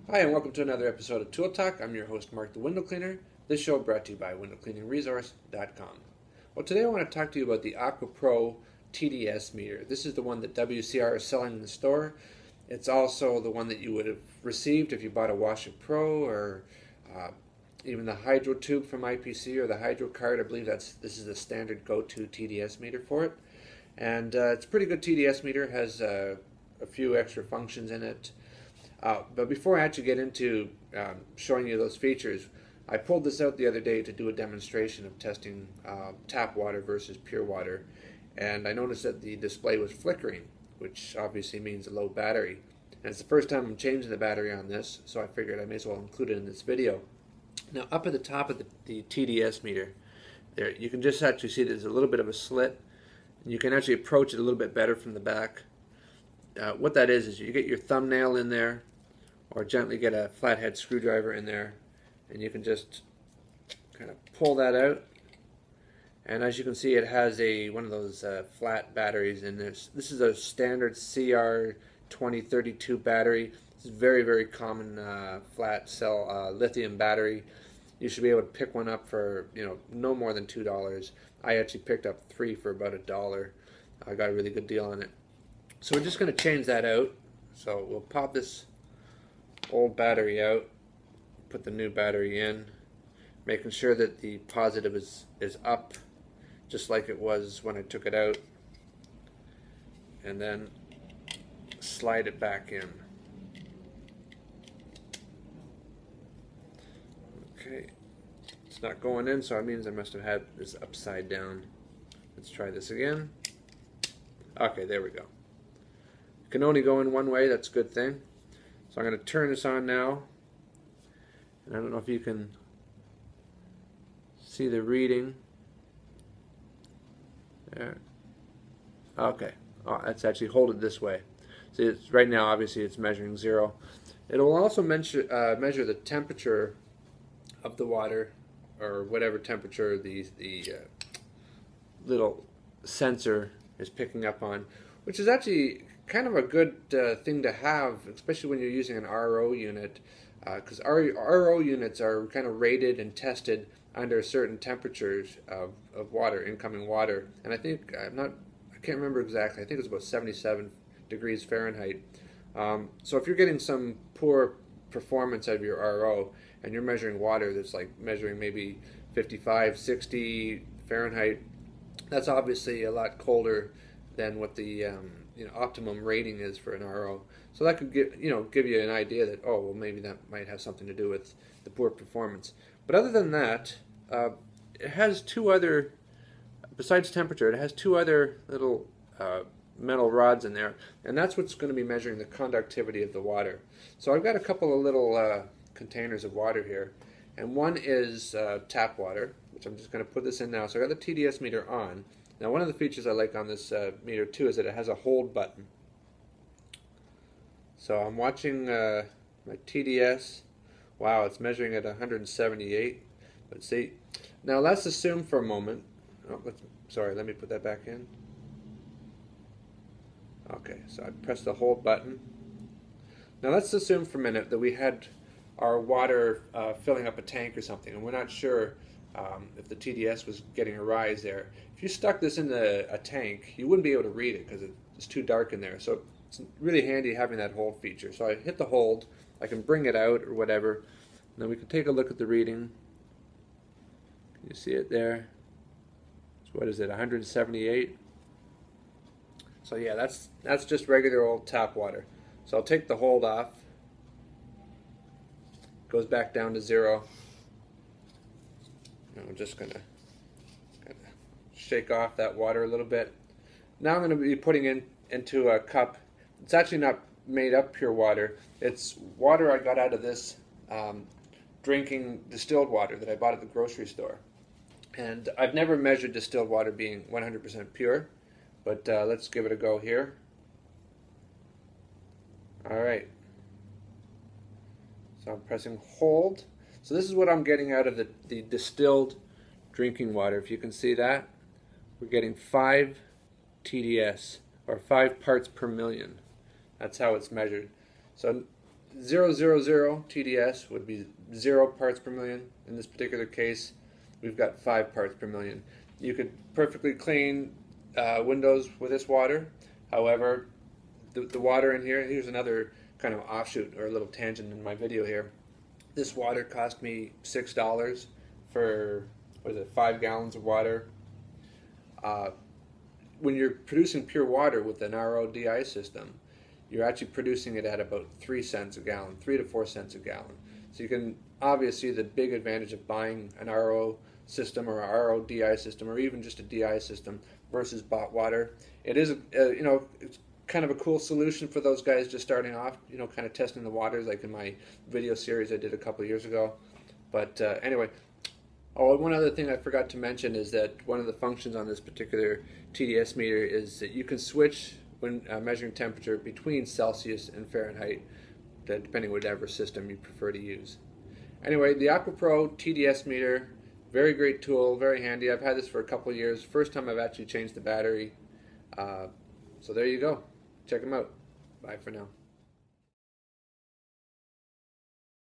Hi, and welcome to another episode of Tool Talk. I'm your host, Mark the Window Cleaner. This show brought to you by WindowCleaningResource.com. Well, today I want to talk to you about the Aqua Pro TDS meter. This is the one that WCR is selling in the store. It's also the one that you would have received if you bought a Waterfed Pro or even the Hydro Tube from IPC or the Hydro Card. I believe this is the standard go-to TDS meter for it. And it's a pretty good TDS meter. It has a few extra functions in it. But before I actually get into showing you those features, I pulled this out the other day to do a demonstration of testing tap water versus pure water, and I noticed that the display was flickering, which obviously means a low battery. And it's the first time I'm changing the battery on this, so I figured I may as well include it in this video. Now, up at the top of the TDS meter, there you can just actually see there's a little bit of a slit, and you can actually approach it a little bit better from the back. What that is you get your thumbnail in there, or gently get a flathead screwdriver in there, and you can just kind of pull that out. And as you can see, it has one of those flat batteries in this. This is a standard CR2032 battery. It's a very, very common flat cell lithium battery. You should be able to pick one up for no more than $2. I actually picked up 3 for about $1. I got a really good deal on it. So we're just going to change that out. So we'll pop this old battery out, put the new battery in, making sure that the positive is up, just like it was when I took it out, and then slide it back in. Okay, it's not going in, so it means I must have had this upside down. Let's try this again. Okay, there we go. It can only go in one way. That's a good thing. So I'm going to turn this on now, and I don't know if you can see the reading there. Okay, that's actually hold it this way. See, it's right now obviously it's measuring 0. It will also measure the temperature of the water, or whatever temperature the little sensor is picking up on, which is actually kind of a good thing to have, especially when you're using an RO unit, because RO units are kind of rated and tested under certain temperatures of water, incoming water, and I think I can't remember exactly. I think it's about 77 degrees Fahrenheit. So if you're getting some poor performance out of your RO and you're measuring water that's like measuring maybe 55, 60 Fahrenheit, that's obviously a lot colder than what the optimum rating is for an RO. So that could give you an idea that, oh, well, maybe that might have something to do with the poor performance. But other than that, it has two other, besides temperature, it has two other little metal rods in there, and that's what's going to be measuring the conductivity of the water. So I've got a couple of little containers of water here, and one is tap water, which I'm just going to put this in now. So I got the TDS meter on. Now, one of the features I like on this meter too is that it has a hold button. So I'm watching my TDS. Wow, it's measuring at 178. Let's see. Now let's assume for a moment. Oh, sorry, let me put that back in. Okay, so I pressed the hold button. Now let's assume for a minute that we had our water filling up a tank or something, and we're not sure if the TDS was getting a rise there. If you stuck this in a tank, you wouldn't be able to read it because it's too dark in there. So it's really handy having that hold feature. So I hit the hold, I can bring it out or whatever, and then we can take a look at the reading. Can you see it there? So what is it, 178? So yeah, that's just regular old tap water. So I'll take the hold off. Goes back down to 0. I'm just going to shake off that water a little bit. Now I'm going to be putting into a cup. It's actually not made up pure water. It's water I got out of this drinking distilled water that I bought at the grocery store. And I've never measured distilled water being 100% pure, but let's give it a go here. Alright. So I'm pressing hold. So this is what I'm getting out of the distilled drinking water. If you can see that, we're getting 5 TDS, or 5 parts per million. That's how it's measured. So 000 TDS would be 0 parts per million. In this particular case, we've got 5 parts per million. You could perfectly clean windows with this water. However, the water in here, here's another kind of offshoot or a little tangent in my video here. This water cost me $6 for, what is it, 5 gallons of water. When you're producing pure water with an RO/DI system, you're actually producing it at about 3 cents a gallon, 3 to 4 cents a gallon. So you can obviously see the big advantage of buying an RO system or a RO/DI system or even just a DI system versus bought water. It is, it's kind of a cool solution for those guys just starting off, kind of testing the waters, like in my video series I did a couple of years ago. But anyway, one other thing I forgot to mention is that one of the functions on this particular TDS meter is that you can switch when measuring temperature between Celsius and Fahrenheit, depending whatever system you prefer to use. Anyway, the AquaPro TDS meter, very great tool, very handy. I've had this for a couple of years. First time I've actually changed the battery. So there you go. Check them out. Bye for now.